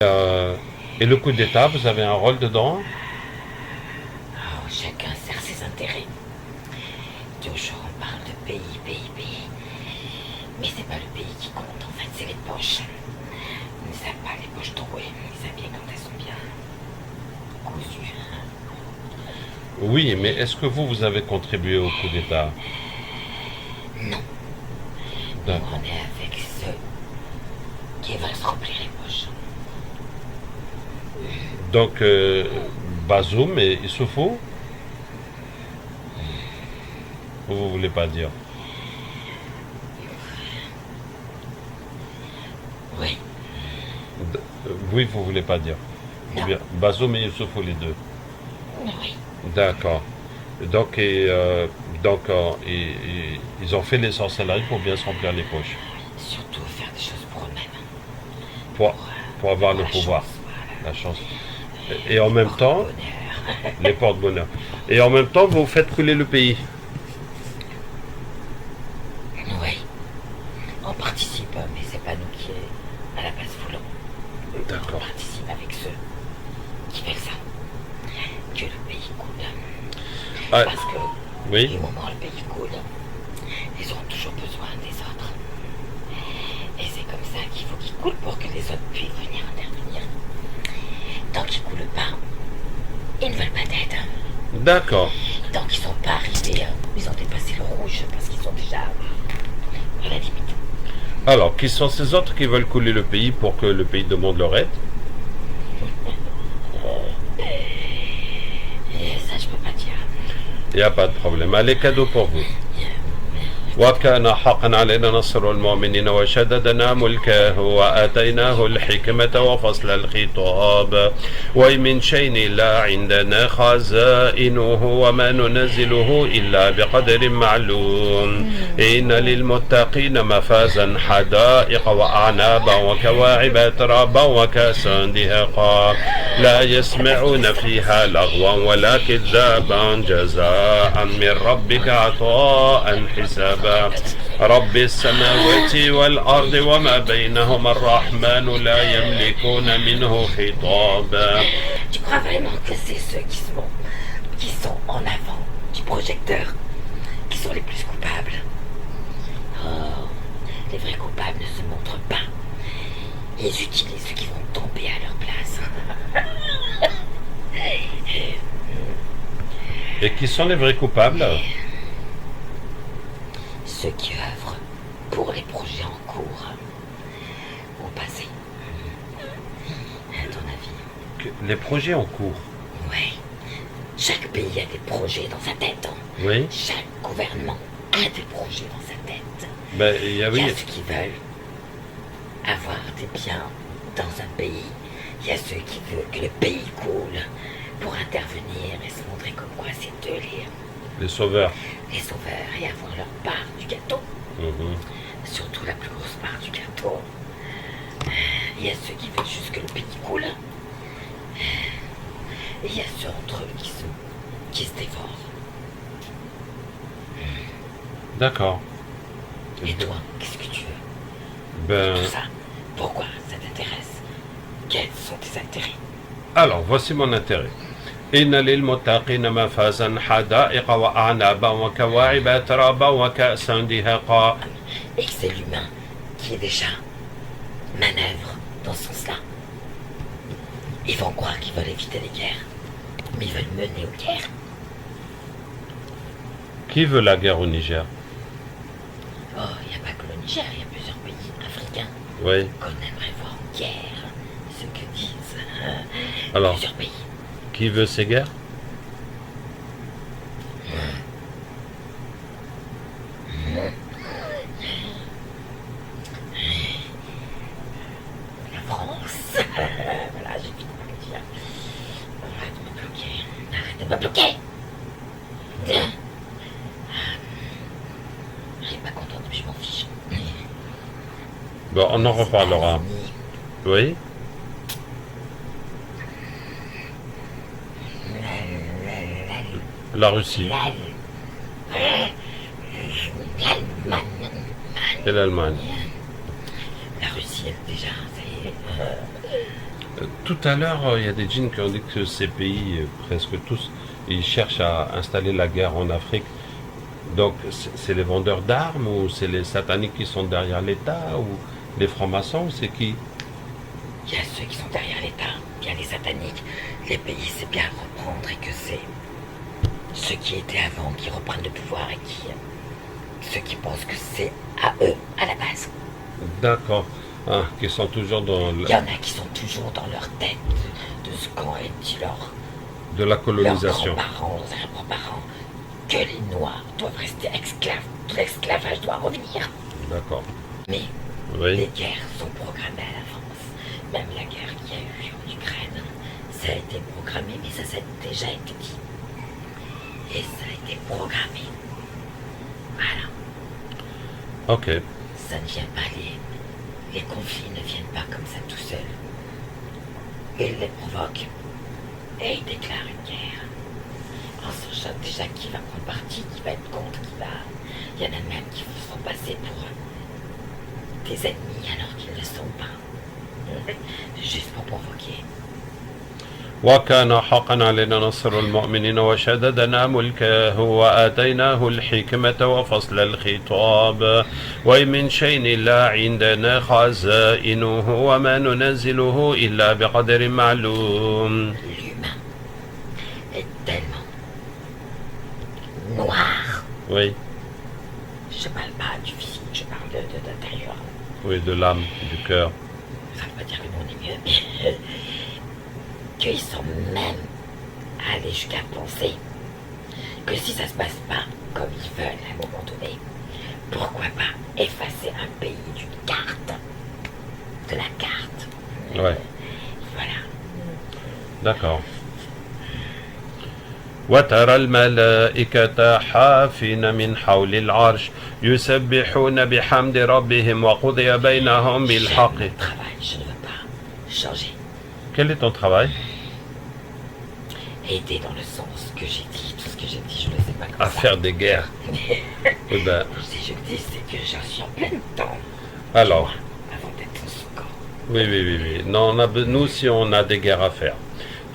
Euh, et le coup d'État, vous avez un rôle dedans? Oh, chacun sert ses intérêts. Toujours on parle de pays, pays, pays. Mais c'est pas le pays qui compte, en fait, c'est les poches. Ils ne savent pas les poches trouées, ils savent bien quand elles sont bien cousues. Oui, mais est-ce que vous avez contribué au coup d'État? Non, nous D'accord. on est avec ceux qui veulent se remplir les poches. Donc, Bazoum et Issoufou, vous voulez pas dire? Oui, Oui, vous voulez pas dire. Ou non, bien Bazoum et Issoufou, les deux. oui. D'accord. Donc, ils ont fait les sorcelleries pour bien se remplir les poches, Surtout faire des choses pour eux-mêmes. pour, Pour, pour avoir le la pouvoir, chance, voilà. la chance. Et en même temps, Porte-bonheur. les porte-bonheur. Et en même temps, vous faites couler le pays. Oui, on participe, mais c'est pas nous qui, à la base, voulons. On D'accord. participe avec ceux qui veulent ça. Que le pays coule. Ah, Parce que, oui. du moment où le pays coule, ils auront toujours besoin des autres. Et c'est comme ça qu'il faut qu'ils coulent pour que les autres puissent venir intervenir. Tant qu'ils coulent pas, ils ne veulent pas d'aide. D'accord. Tant qu'ils sont pas arrivés, ils ont dépassé le rouge parce qu'ils sont déjà à la limite. Alors, qui sont ces autres qui veulent couler le pays pour que le pays demande leur aide? Et ça, je peux pas dire. Il n'y a pas de problème. Allez, cadeau pour vous. وكان حقا علينا نصر المؤمنين وشددنا ملكه وآتيناه الحكمة وفصل الخطاب ومن شيء لا عندنا خزائنه وما ننزله إلا بقدر معلوم إن للمتقين مفازا حدائق وأعنابا وكواعب ترابا وكأسا دهقا لا يسمعون فيها لغوا ولا كذابا جزاء من ربك عطاء حسابا رب السماوات والأرض وما بينهما الرحمن لا يملكون منه خطابا. Tu crois vraiment que c'est ceux qui sont en avant du projecteur qui sont les plus coupables? Oh, les vrais coupables ne se montrent pas. Ils utilisent ceux qui vont tomber à leur place. Et qui sont les vrais coupables? Ceux qui œuvrent pour les projets en cours au passé. À ton avis? Les projets en cours. Oui. Chaque pays a des projets dans sa tête. Oui. Chaque gouvernement a des projets dans sa tête. Ben, il y a, Il y oui. a ceux qui veulent avoir des biens dans un pays. Il y a ceux qui veulent que le pays coule pour intervenir et se montrer comme quoi c'est eux Les sauveurs. les sauveurs et avoir leur part du gâteau. Mhm. Surtout la plus grosse part du gâteau. Il y a ceux qui veulent juste que le pays coule. Et il y a ceux entre eux qui se dévorent. D'accord. Et toi, qu'est-ce que tu veux? Ben, Tout ça, pourquoi ça t'intéresse? Quels sont tes intérêts? alors, voici mon intérêt. إن للمتقين مفازا حدائق وأعنابا وكواعب ترابا وكأسا دهقا. Et que c'est l'humain qui est déjà manœuvre dans ce sens-là. Ils vont croire qu'ils veulent éviter les guerres, mais ils veulent mener aux guerres. Qui veut la guerre au Niger? Oh, il n'y a pas que le Niger, il y a plusieurs pays africains Oui. qu'on aimerait voir en guerre. Ce que disent Alors, plusieurs pays. qui veut ces guerres? La France. Voilà, j'ai fini par le dire. Arrête de me bloquer. Arrête de me bloquer. Je suis pas contente, mais je m'en fiche. Bon, on en reparlera. Oui. La Russie L'Allemagne. et l'Allemagne. La Russie, elle, déjà, ça y est. Tout à l'heure, il y a des djinns qui ont dit que ces pays, presque tous, ils cherchent à installer la guerre en Afrique. Donc, c'est les vendeurs d'armes ou c'est les sataniques qui sont derrière l'État ou les francs-maçons ou c'est qui? Il y a ceux qui sont derrière l'État, il y a les sataniques. Les pays, c'est bien reprendre et que c'est ceux qui étaient avant qui reprennent le pouvoir et ceux qui pensent que c'est à eux, à la base. D'accord. Ah, qui sont toujours dans Il y en a qui sont toujours dans leur tête de ce qu'ont dit de la leurs colonisation. grands-parents, leurs arrière-grands-parents, que les Noirs doivent rester esclaves, que l'esclavage doit revenir. D'accord. Mais Oui. les guerres sont programmées à l'avance. Même la guerre qu'il y a eu en Ukraine, ça a été programmé, mais ça a déjà été dit. Et ça a été programmé. Voilà. Ok. Ça ne vient pas, les conflits ne viennent pas comme ça tout seuls. Ils les provoquent et ils déclarent une guerre. En sachant déjà qui va prendre parti, qui va être contre, qui va... Il y en a même qui se font passer pour des ennemis alors qu'ils ne le sont pas. Juste pour provoquer. وكان حقا علينا نصر المؤمنين وشددنا ملكه وآتيناه الحكمة وفصل الخطاب وإن من شيء إلا عندنا خزائنه وما ننزله إلا بقدر معلوم. L'humain est tellement noir. Oui, Je parle pas du physique, je parle de l'intérieur. oui, de l'âme, du cœur. Ça ne veut pas dire que le monde est mieux, mais qu'ils sont même allés jusqu'à penser que si ça se passe pas comme ils veulent à un moment donné, pourquoi pas effacer un pays d'une carte, de la carte. Ouais, Voilà. d'accord. وترى الملائكة حافين من حول العرش يسبحون بحمد ربهم وقضي بينهم بالحق. J'aime le travail, je ne veux pas changer. Quel est ton travail? Aider dans le sens que j'ai dit, tout ce que j'ai dit, je ne le sais pas comme À ça. faire des guerres. Eh ben, Si je le dis, c'est que j'en suis en plein temps. alors, Moi, avant d'être sous corps. oui, oui, oui, oui. Non, nous aussi, on a des guerres à faire.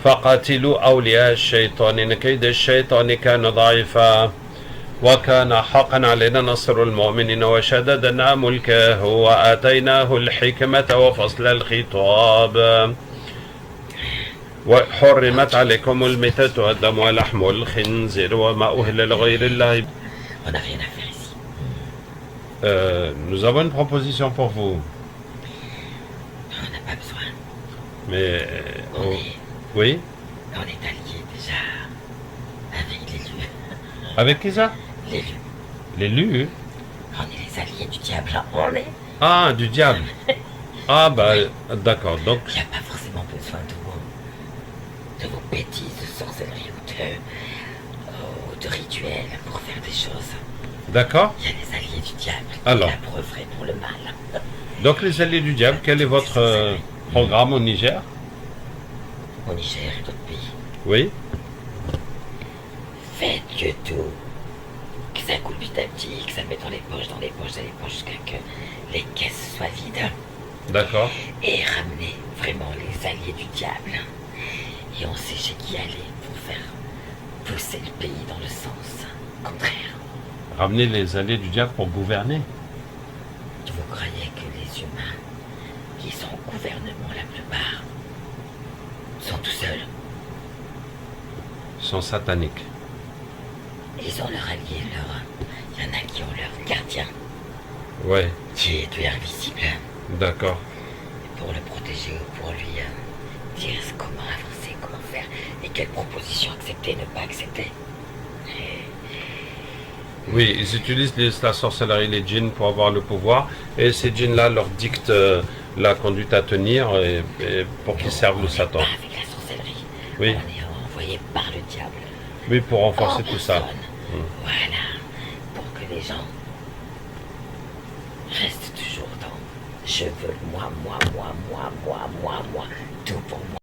فقاتلوا أولياء الشيطان إن كيد الشيطان كان ضعيفا وكان حقا علينا نصر المؤمنين وشددنا ملكه وآتيناه الحكمة وفصل الخطاب وحرمت عليكم الميتة والدم ولحم الخنزير وما أهل لغير الله. On n'a rien à faire ici. Nous avons une proposition pour vous. On n'a pas besoin. Mais On oui, est alliés déjà avec l'élu. avec qui ça? L'élu. L'élu? On est les alliés du diable. On est. Ah, du diable. Ah bah d'accord. Donc Il n'y a pas forcément besoin de vos bêtises de sorcellerie ou de rituels pour faire des choses. d'accord. Il y a les alliés du diable qui Alors. l'approuveraient pour le mal. Donc les alliés du diable, quel est votre programme au Niger? Au Niger et d'autres pays. Oui. Faites que tout, que ça coule petit à petit, que ça mette dans les poches, jusqu'à que les caisses soient vides. D'accord. Et ramener vraiment les alliés du diable. Et on sait chez qui aller pour faire pousser le pays dans le sens contraire. Ramener les alliés du diable pour gouverner. Vous croyez que les humains qui sont au gouvernement la plupart sont tout seuls? Ils sont sataniques. Ils ont leur allié, il y en a qui ont leur gardien, Ouais. qui est lui invisible, D'accord. pour le protéger ou pour lui dire comment avancer, comment faire, et quelles propositions accepter, ne pas accepter. Oui, ils utilisent la sorcellerie, les djinns pour avoir le pouvoir, et ces djinns-là leur dictent la conduite à tenir et pour qu'ils servent le Satan. Pas avec la sorcellerie. Oui. On est envoyé par le diable. Oui, pour renforcer En tout ça. personne. Voilà. Pour que les gens restent toujours dans je veux moi, tout pour moi.